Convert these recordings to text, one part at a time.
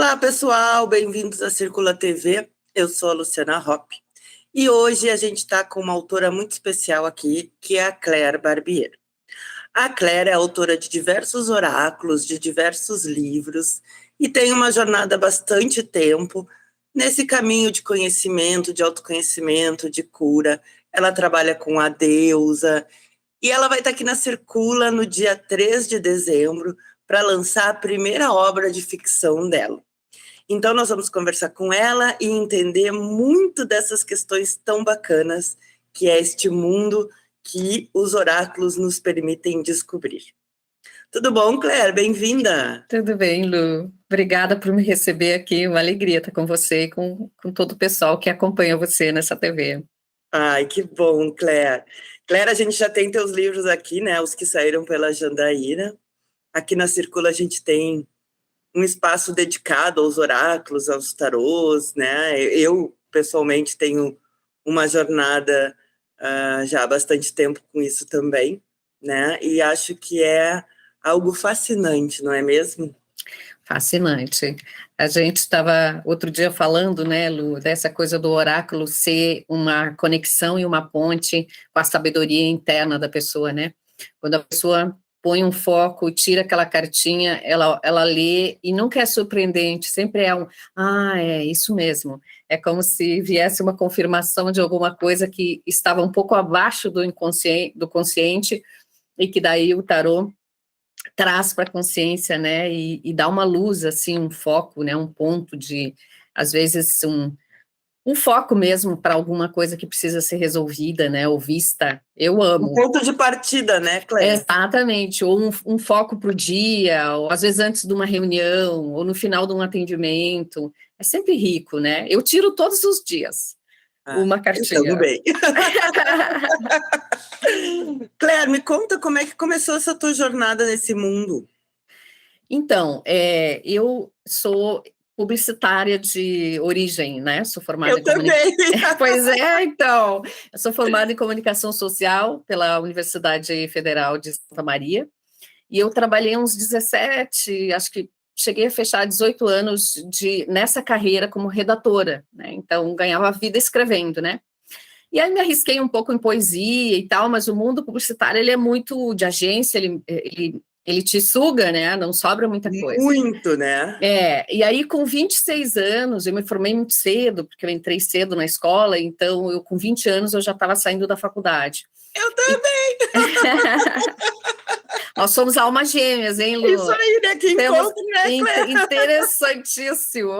Olá, pessoal, bem-vindos à Circula TV. Eu sou a Luciana Hoppe e hoje a gente está com uma autora muito especial aqui, que é a Claire Barbier. A Claire é autora de diversos oráculos, de diversos livros e tem uma jornada há bastante tempo nesse caminho de conhecimento, de autoconhecimento, de cura. Ela trabalha com a deusa e ela vai estar aqui na Circula no dia 3 de dezembro para lançar a primeira obra de ficção dela. Então, nós vamos conversar com ela e entender muito dessas questões tão bacanas que é este mundo que os oráculos nos permitem descobrir. Tudo bom, Claire? Bem-vinda! Tudo bem, Lu. Obrigada por me receber aqui. Uma alegria estar com você e com todo o pessoal que acompanha você nessa TV. Ai, que bom, Claire. Claire, a gente já tem teus livros aqui, né? Os que saíram pela Jandaíra. Aqui na Circula a gente tem um espaço dedicado aos oráculos, aos tarôs, né? Eu, pessoalmente, tenho uma jornada já há bastante tempo com isso também, né? E acho que é algo fascinante, não é mesmo? Fascinante. A gente estava outro dia falando, né, Lu, dessa coisa do oráculo ser uma conexão e uma ponte com a sabedoria interna da pessoa, né? Quando a pessoa põe um foco, tira aquela cartinha, ela lê e nunca é surpreendente, sempre é é isso mesmo. É como se viesse uma confirmação de alguma coisa que estava um pouco abaixo do inconsciente, do consciente, e que daí o tarô traz para a consciência, né, e dá uma luz, assim, um foco, né, um ponto de, às vezes, um foco mesmo para alguma coisa que precisa ser resolvida, né, ou vista. Eu amo. Um ponto de partida, né, Claire? Exatamente, ou um foco para o dia, ou às vezes antes de uma reunião, ou no final de um atendimento. É sempre rico, né? Eu tiro todos os dias uma cartinha. Tudo bem. Claire, me conta como é que começou essa tua jornada nesse mundo. Então, eu sou publicitária de origem, né? Sou formada Eu também. Pois é, então. Eu sou formada em comunicação social pela Universidade Federal de Santa Maria. E eu trabalhei uns 17, acho que cheguei a fechar 18 anos nessa carreira como redatora, né? Então, ganhava vida escrevendo, né? E aí me arrisquei um pouco em poesia e tal, mas o mundo publicitário, ele é muito de agência, ele te suga, né? Não sobra muita coisa. Muito, né? E aí com 26 anos, eu me formei muito cedo, porque eu entrei cedo na escola, então eu com 20 anos eu já estava saindo da faculdade. Eu também! Nós somos almas gêmeas, hein, Lu? Isso aí, né? Que encontro, né, Claire? Interessantíssimo.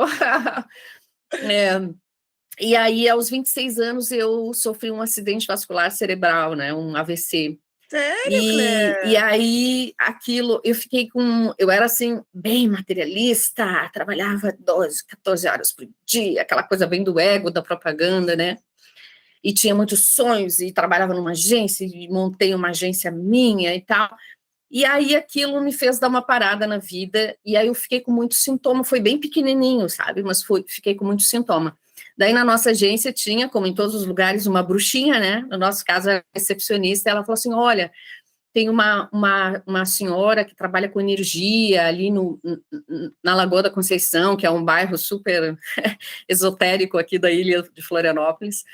E aí, aos 26 anos, eu sofri um acidente vascular cerebral, né? Um AVC. Sério, Claire? E aí, aquilo, eu era assim, bem materialista, trabalhava 12, 14 horas por dia, aquela coisa bem do ego, da propaganda, né? E tinha muitos sonhos, e trabalhava numa agência, e montei uma agência minha e tal. E aí aquilo me fez dar uma parada na vida, e aí eu fiquei com muito sintoma, foi bem pequenininho, sabe? Mas fiquei com muito sintoma. Daí na nossa agência tinha, como em todos os lugares, uma bruxinha, né? No nosso caso, a recepcionista, ela falou assim, olha, tem uma senhora que trabalha com energia ali na Lagoa da Conceição, que é um bairro super esotérico aqui da ilha de Florianópolis.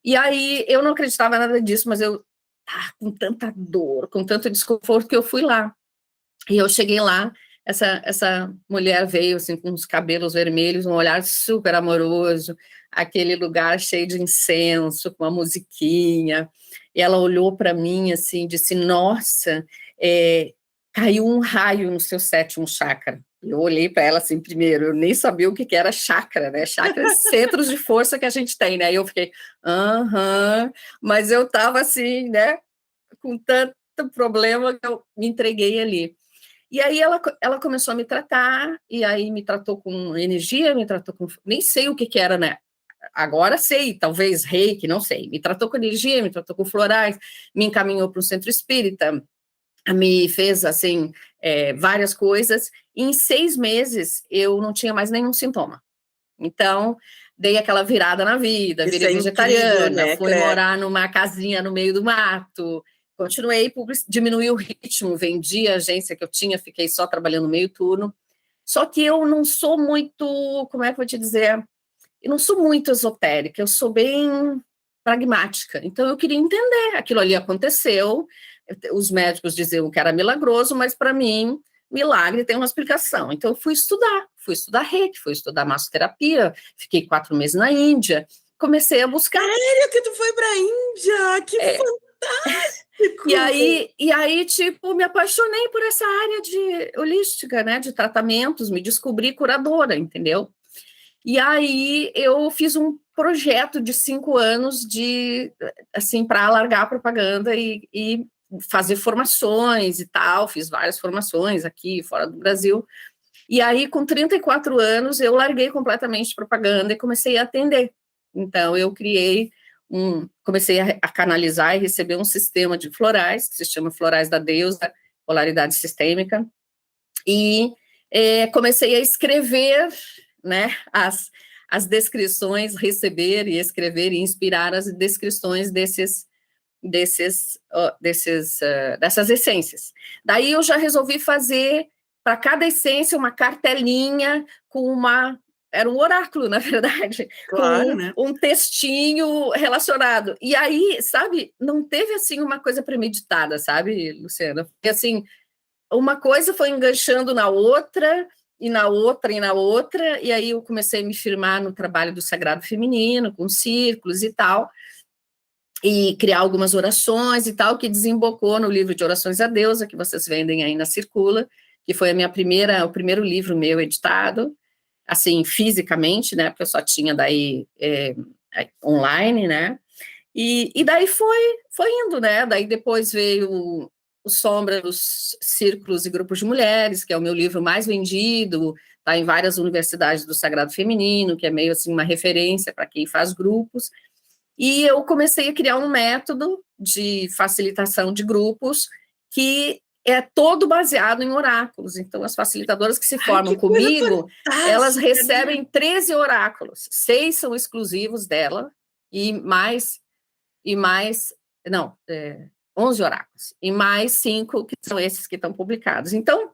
E aí eu não acreditava em nada disso, mas eu com tanta dor, com tanto desconforto, que eu fui lá. E eu cheguei lá, essa mulher veio assim, com os cabelos vermelhos, um olhar super amoroso, aquele lugar cheio de incenso, com uma musiquinha, e ela olhou para mim assim, disse, nossa, caiu um raio no seu 7º chakra. Eu olhei para ela assim, primeiro, eu nem sabia o que era chakra, né? Chakra é centros de força que a gente tem, né? E eu fiquei, mas eu estava assim, né? Com tanto problema que eu me entreguei ali. E aí ela começou a me tratar, e aí me tratou com energia, me tratou com... Nem sei o que era, né? Agora sei, talvez reiki, não sei. Me tratou com energia, me tratou com florais, me encaminhou para um centro espírita, me fez, assim, várias coisas. E em 6 meses, eu não tinha mais nenhum sintoma. Então, dei aquela virada na vida, virei vegetariana, incrível, né, fui morar numa casinha no meio do mato, continuei, diminuí o ritmo, vendi a agência que eu tinha, fiquei só trabalhando meio turno, Só que eu não sou muito, como é que eu vou te dizer? Eu não sou muito esotérica, eu sou bem pragmática. Então, eu queria entender. Aquilo ali aconteceu, os médicos diziam que era milagroso, mas para mim, milagre tem uma explicação. Então, eu fui estudar reiki, fui estudar massoterapia, fiquei 4 meses na Índia, comecei a buscar. Sério que tu foi para a Índia? Que fantástico! E aí, tipo, me apaixonei por essa área de holística, né, de tratamentos, me descobri curadora, entendeu? E aí eu fiz um projeto de 5 anos de, assim, para alargar a propaganda e fazer formações e tal, fiz várias formações aqui, fora do Brasil. E aí, com 34 anos, eu larguei completamente propaganda e comecei a atender. Então, eu comecei a canalizar e receber um sistema de florais, que se chama Florais da Deusa, Polaridade Sistêmica, e comecei a escrever, né, as descrições, receber e escrever e inspirar as descrições dessas essências. Daí eu já resolvi fazer para cada essência uma cartelinha com era um oráculo, na verdade, Claro, com né? um textinho relacionado. E aí, sabe, não teve assim uma coisa premeditada, sabe, Luciana? Porque assim, uma coisa foi enganchando na outra, e na outra, e na outra, e aí eu comecei a me firmar no trabalho do sagrado feminino, com círculos e tal, e criar algumas orações e tal, que desembocou no livro de Orações à Deusa, que vocês vendem aí na Circula, que foi o primeiro livro meu editado, assim, fisicamente, né, porque eu só tinha daí online, né, e daí foi indo, né, daí depois veio o Sombra dos Círculos e Grupos de Mulheres, que é o meu livro mais vendido, está em várias universidades do Sagrado Feminino, que é meio assim uma referência para quem faz grupos, e eu comecei a criar um método de facilitação de grupos que é todo baseado em oráculos. Então, as facilitadoras que se formam Que coisa comigo, elas fantástica, recebem 13 oráculos, 6 são exclusivos dela, não, 11 oráculos, e mais 5 que são esses que estão publicados. Então,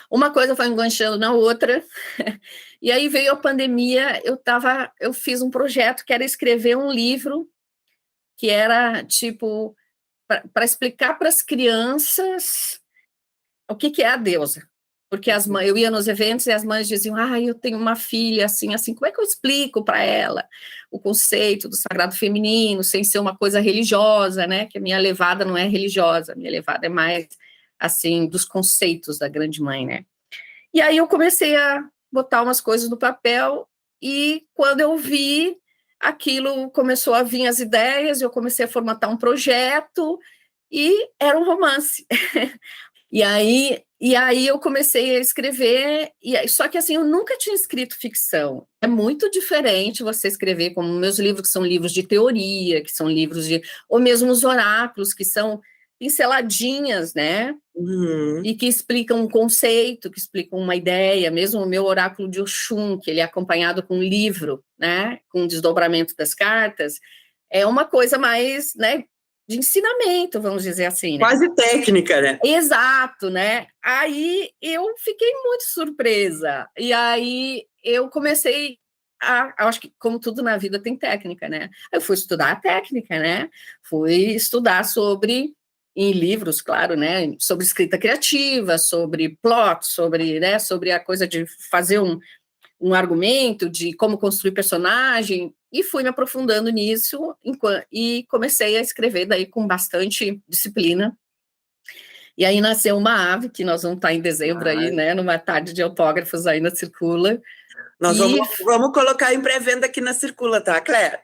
uma coisa foi enganchando na outra, e aí veio a pandemia, eu fiz um projeto que era escrever um livro, que era, tipo, para explicar para as crianças o que é a deusa. Porque eu ia nos eventos e as mães diziam, eu tenho uma filha assim, assim, como é que eu explico para ela o conceito do sagrado feminino, sem ser uma coisa religiosa, né, que a minha levada não é religiosa, a minha levada é mais, assim, dos conceitos da grande mãe, né. E aí eu comecei a botar umas coisas no papel e quando eu vi, aquilo começou a vir as ideias, eu comecei a formatar um projeto e era um romance. E aí eu comecei a escrever, só que assim, eu nunca tinha escrito ficção. É muito diferente você escrever como meus livros, que são livros de teoria, que são livros ou mesmo os oráculos, que são pinceladinhas, né? E que explicam um conceito, que explicam uma ideia, mesmo o meu oráculo de Oxum, que ele é acompanhado com um livro, né? Com o desdobramento das cartas, é uma coisa mais, né? De ensinamento, vamos dizer assim, né? Quase técnica, né? Exato, né? Aí eu fiquei muito surpresa. E aí eu comecei acho que como tudo na vida tem técnica, né? Eu fui estudar a técnica, né? Fui estudar em livros, claro, né? Sobre escrita criativa, sobre plot, né? Sobre a coisa de fazer um argumento, de como construir personagem, e fui me aprofundando nisso e comecei a escrever daí com bastante disciplina. E aí nasceu uma ave, que nós vamos estar em dezembro aí, né, numa tarde de autógrafos aí na Circula. Nós vamos colocar em pré-venda aqui na Circula, tá, Claire?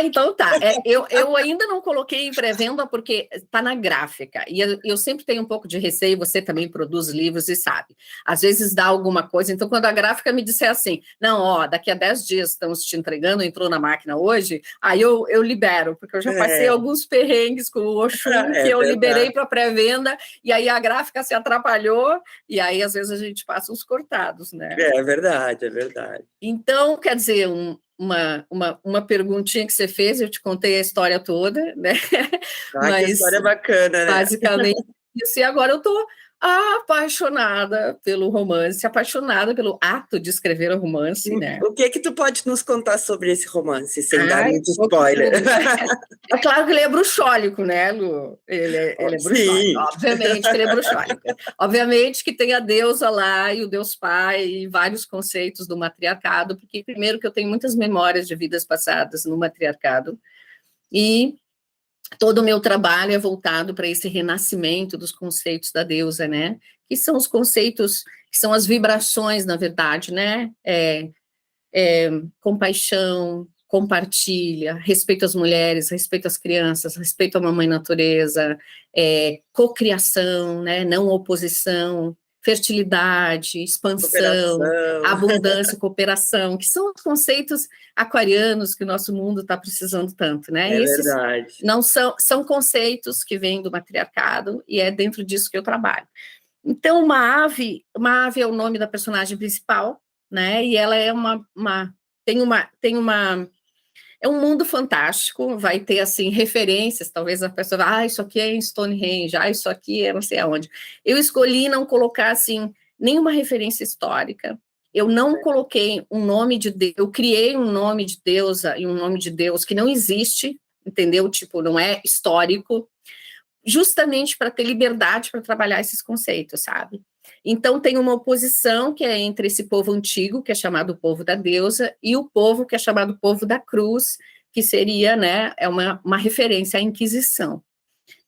Então tá. Eu ainda não coloquei em pré-venda porque está na gráfica. E eu sempre tenho um pouco de receio, você também produz livros e sabe. Às vezes dá alguma coisa. Então, quando a gráfica me disser assim, não, daqui a 10 dias estamos te entregando, entrou na máquina hoje, aí eu libero, porque eu já passei alguns perrengues com o Oxum, que eu liberei para pré-venda, e aí a gráfica se atrapalhou, e aí às vezes a gente passa uns cortados, né? É verdade, é verdade. Então, quer dizer, uma perguntinha que você fez, eu te contei a história toda, né? Mas, que história bacana, né? Basicamente isso. E agora eu estou Apaixonada pelo romance, apaixonada pelo ato de escrever o romance, né? O que tu pode nos contar sobre esse romance, sem dar Ai, muito spoiler? é claro que ele é bruxólico, né, Lu? Ele é bruxólico, Sim. obviamente que ele é bruxólico. Obviamente que tem a deusa lá e o Deus Pai e vários conceitos do matriarcado, porque primeiro que eu tenho muitas memórias de vidas passadas no matriarcado, e todo o meu trabalho é voltado para esse renascimento dos conceitos da deusa, né? Que são os conceitos, que são as vibrações, na verdade, né? Compaixão, compartilha, respeito às mulheres, respeito às crianças, respeito à mamãe natureza, cocriação, né? Não oposição, fertilidade, expansão, Cooperação. abundância, cooperação, que são os conceitos aquarianos que o noso mundo está precisando tanto, né? É Esses verdade. não são conceitos que vêm do matriarcado e é dentro disso que eu trabalho. Então, uma ave é o nome da personagem principal, né? E ela é é um mundo fantástico, vai ter assim referências, talvez a pessoa vá, isso aqui é em Stonehenge, isso aqui é não sei aonde. Eu escolhi não colocar assim nenhuma referência histórica. Eu não coloquei um nome de Deus, eu criei um nome de deusa e um nome de Deus que não existe, entendeu? Tipo, não é histórico, justamente para ter liberdade para trabalhar esses conceitos, sabe? Então, tem uma oposição que é entre esse povo antigo, que é chamado povo da deusa, e o povo que é chamado povo da cruz, que seria, né, uma referência à Inquisição.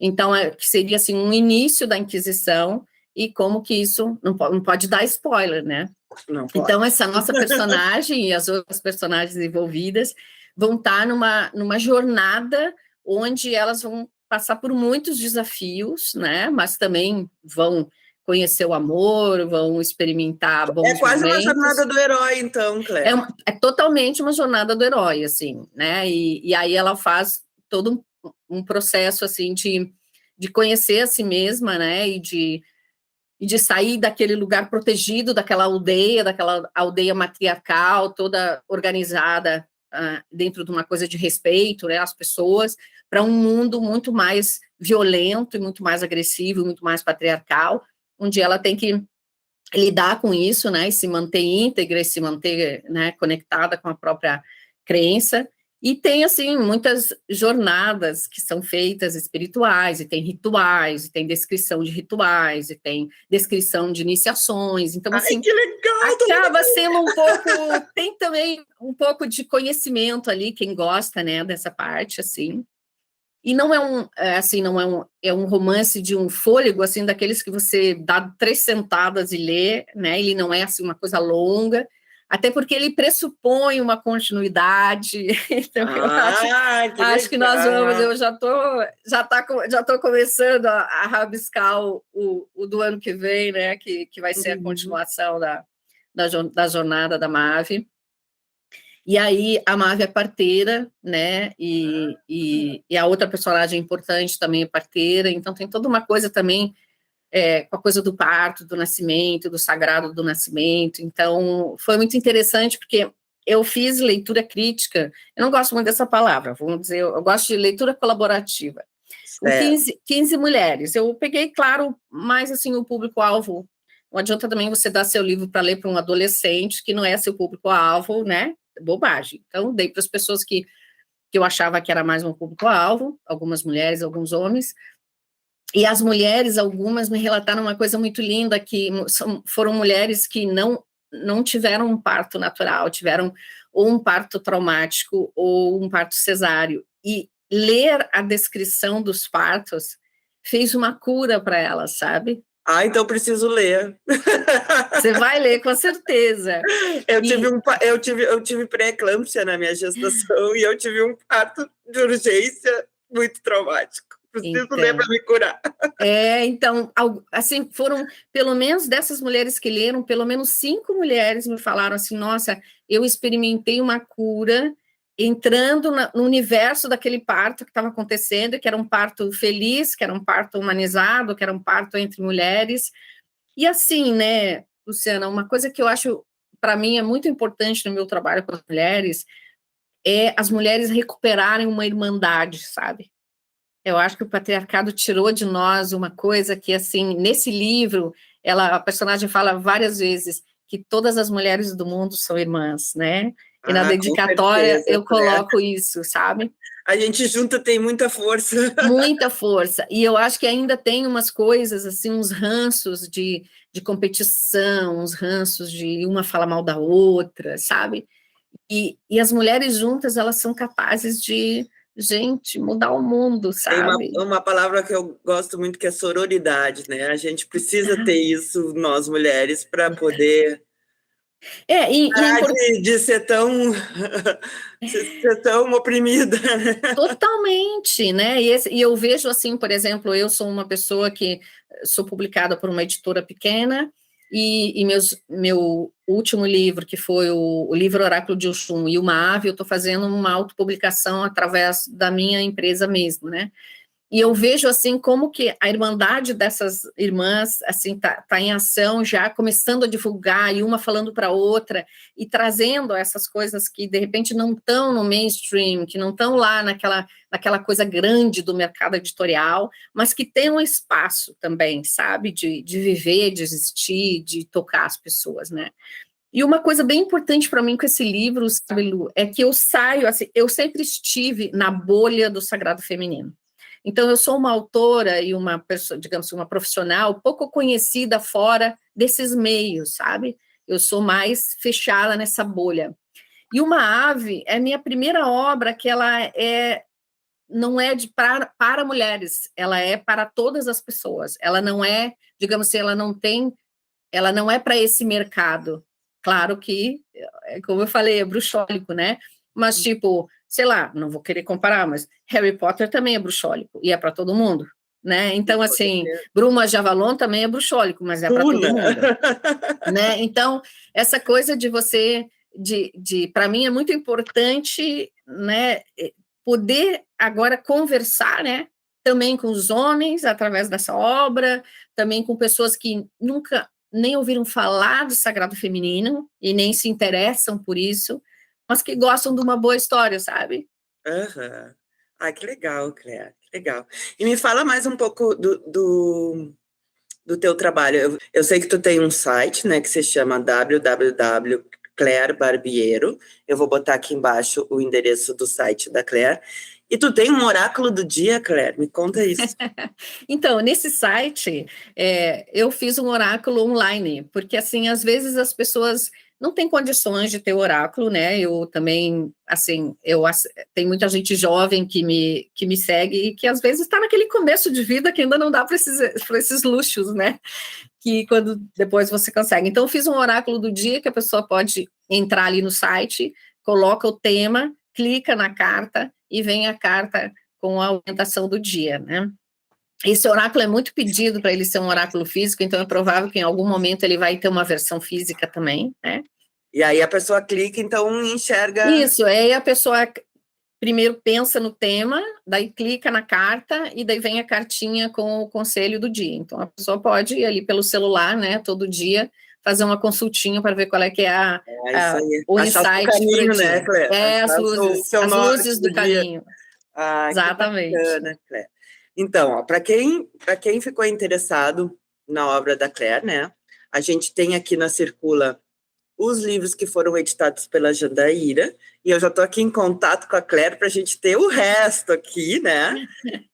Então, que seria, assim, um início da Inquisição, e como que isso, não pode dar spoiler, né? Não pode. Então, essa nossa personagem e as outras personagens envolvidas vão estar numa jornada onde elas vão passar por muitos desafios, né? Mas também vão conhecer o amor, vão experimentar É bons quase uma momentos. jornada do herói, então, Claire. É totalmente uma jornada do herói, assim, né? E aí ela faz todo um processo, assim, de conhecer a si mesma, né? E de sair daquele lugar protegido, daquela aldeia matriarcal, toda organizada dentro de uma coisa de respeito, né, às pessoas, para um mundo muito mais violento, e muito mais agressivo, muito mais patriarcal, onde ela tem que lidar com isso, né, e se manter íntegra, e se manter, né, conectada com a própria crença. E tem, assim, muitas jornadas que são feitas espirituais, e tem rituais, e tem descrição de rituais, e tem descrição de iniciações. Então, assim, Ai, que legal! acaba sendo um pouco... Tem também um pouco de conhecimento ali, quem gosta, né, dessa parte, assim. E não assim, não é um romance de um fôlego, assim, daqueles que você dá 3 sentadas e lê, né? Ele não é, assim, uma coisa longa, até porque ele pressupõe uma continuidade. Então, eu Que acho que nós vamos, legal! eu já tô começando a rabiscar o do ano que vem, né? Que vai ser a continuação da jornada da Maeve. E aí a Maeve é parteira, né? E a outra personagem importante também é parteira, então tem toda uma coisa também com a coisa do parto, do nascimento, do sagrado do nascimento. Então foi muito interessante porque eu fiz leitura crítica, eu não gosto muito dessa palavra, vamos dizer, eu gosto de leitura colaborativa. Com 15 mulheres. Eu peguei, claro, mais assim o público-alvo. Não adianta também você dar seu livro para ler para um adolescente que não é seu público-alvo, né? Bobagem. Então, dei para as pessoas que eu achava que era mais um público-alvo, algumas mulheres, alguns homens. E as mulheres, algumas, me relataram uma coisa muito linda, que foram mulheres que não tiveram um parto natural, tiveram ou um parto traumático ou um parto cesáreo. E ler a descrição dos partos fez uma cura para elas, sabe? Então preciso ler. Você vai ler, com certeza. Eu tive pré-eclâmpsia na minha gestação e eu tive um parto de urgência muito traumático. Preciso ler para me curar. Então, assim, foram, pelo menos dessas mulheres que leram, pelo menos 5 mulheres me falaram assim, nossa, eu experimentei uma cura entrando no universo daquele parto que estava acontecendo, que era um parto feliz, que era um parto humanizado, que era um parto entre mulheres. E assim, né, Luciana, uma coisa que eu acho, para mim, é muito importante no meu trabalho com as mulheres, é as mulheres recuperarem uma irmandade, sabe? Eu acho que o patriarcado tirou de nós uma coisa que, assim, nesse livro, a personagem fala várias vezes que todas as mulheres do mundo são irmãs, né? E na Com dedicatória certeza, eu Claire. coloco isso, sabe? A gente junta tem muita força. Muita força. E eu acho que ainda tem umas coisas, assim, uns ranços de competição, uns ranços de uma falar mal da outra, sabe? E as mulheres juntas, elas são capazes de, gente, mudar o mundo, Tem sabe? uma palavra que eu gosto muito, que é sororidade, né? A gente precisa ter isso, nós mulheres, para poder E é parar importante. de ser tão, ser tão oprimida. Totalmente, né? E eu vejo assim, por exemplo, eu sou uma pessoa que sou publicada por uma editora pequena, e meu último livro, que foi o livro Oráculo de Oxum e uma Ave, eu estou fazendo uma autopublicação através da minha empresa mesmo, né? E eu vejo, assim, como que a irmandade dessas irmãs, assim, tá em ação, já começando a divulgar, e uma falando para outra, e trazendo essas coisas que, de repente, não estão no mainstream, que não estão lá naquela coisa grande do mercado editorial, mas que tem um espaço também, sabe, de viver, de existir, de tocar as pessoas, né? E uma coisa bem importante para mim com esse livro, sabe, Lu, é que eu saio, assim, eu sempre estive na bolha do sagrado feminino. Então, eu sou uma autora e uma pessoa, digamos, uma profissional pouco conhecida fora desses meios, sabe? Eu sou mais fechada nessa bolha. E Uma Ave é minha primeira obra que não é para mulheres, ela é para todas as pessoas. Ela não é, digamos assim, ela não é para esse mercado. Claro que, como eu falei, é bruxólico, né? Mas, tipo, sei lá, não vou querer comparar, mas Harry Potter também é bruxólico, e é para todo mundo, né? Então, assim, Bruma de Avalon também é bruxólico, mas é para todo mundo, né? Então, essa coisa de você, para mim é muito importante, né, poder agora conversar, né, também com os homens, através dessa obra, também com pessoas que nunca nem ouviram falar do sagrado feminino e nem se interessam por isso, mas que gostam de uma boa história, sabe? Aham. Ah, que legal, Claire, que legal. E me fala mais um pouco do teu trabalho. Eu sei que tu tem um site, né, que se chama www. Claire Barbiero. Eu vou botar aqui embaixo o endereço do site da Claire. E tu tem um oráculo do dia, Claire? Me conta isso. Então, nesse site, eu fiz um oráculo online, porque, assim, às vezes as pessoas não têm condições de ter oráculo, né? Eu também, assim, tem muita gente jovem que me segue e que, às vezes, está naquele começo de vida que ainda não dá para esses luxos, né? Que quando depois você consegue. Então, eu fiz um oráculo do dia que a pessoa pode entrar ali no site, coloca o tema, clica na carta e vem a carta com a orientação do dia, né? Esse oráculo é muito pedido para ele ser um oráculo físico, então é provável que em algum momento ele vai ter uma versão física também, né? E aí a pessoa clica, então enxerga. Isso, aí a pessoa primeiro pensa no tema, daí clica na carta e daí vem a cartinha com o conselho do dia. Então a pessoa pode ir ali pelo celular, né, todo dia, fazer uma consultinha para ver qual é que é Isso aí. o Achar o seu insight para o caminho, né, dia. Claire? Achar o seu As norte luzes do do dia. caminho. Ah, que Exatamente. bacana, Claire. Então, para quem ficou interessado na obra da Claire, né? A gente tem aqui na Circula os livros que foram editados pela Jandaíra, e eu já estou aqui em contato com a Claire para a gente ter o resto aqui, né?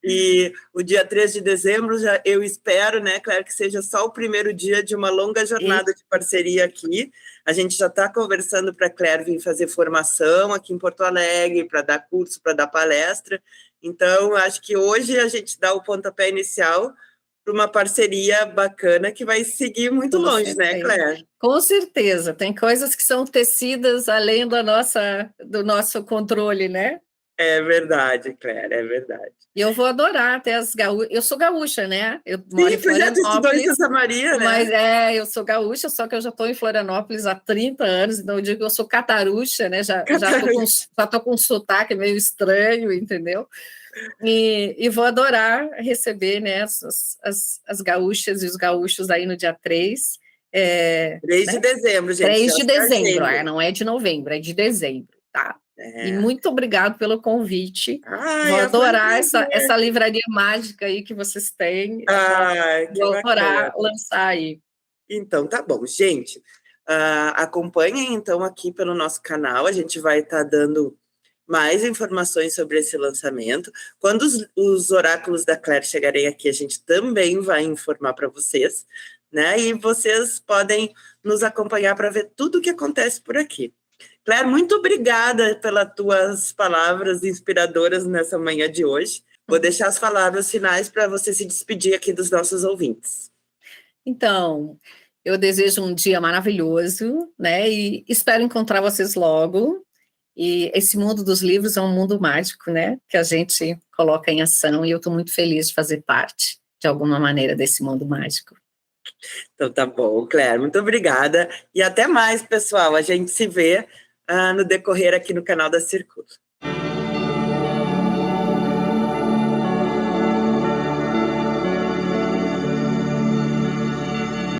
E o dia 3 de dezembro, eu espero, né, Claire, que seja só o primeiro dia de uma longa jornada de parceria aqui. A gente já está conversando para a Claire vir fazer formação aqui em Porto Alegre, para dar curso, para dar palestra. Então, acho que hoje a gente dá o pontapé inicial para uma parceria bacana que vai seguir muito Tudo longe, né, certeza. Claire? Com certeza, tem coisas que são tecidas além do nosso controle, né? É verdade, Claire, é verdade. E eu vou adorar até as gaúchas. Eu sou gaúcha, né? Eu moro em Sim, pois é, tu estudou em Florianópolis, Santa Maria, mas né? eu sou gaúcha, só que eu já estou em Florianópolis há 30 anos, então eu digo que eu sou catarucha, né? Já tô com um sotaque meio estranho, entendeu? E vou adorar receber, né, as gaúchas e os gaúchos aí no dia 3. 3 de Né? dezembro, gente. 3 Já de se dezembro, agenda. não é de novembro, é de dezembro, tá? E muito obrigado pelo convite. Ai, Vou foi um adorar prazer. essa livraria mágica aí que vocês têm. Ai, que Vou adorar bacana. lançar aí. Então, tá bom, gente. Acompanhem, então, aqui pelo nosso canal. A gente vai estar dando mais informações sobre esse lançamento. Quando os oráculos da Claire chegarem aqui, a gente também vai informar para vocês, né? E vocês podem nos acompanhar para ver tudo o que acontece por aqui. Claire, muito obrigada pelas tuas palavras inspiradoras nessa manhã de hoje. Vou deixar as palavras finais para você se despedir aqui dos nossos ouvintes. Então, eu desejo um dia maravilhoso, né? E espero encontrar vocês logo. E esse mundo dos livros é um mundo mágico, né? Que a gente coloca em ação e eu estou muito feliz de fazer parte, de alguma maneira, desse mundo mágico. Então tá bom, Claire, muito obrigada e até mais, pessoal. A gente se vê no decorrer aqui no canal da Circulo.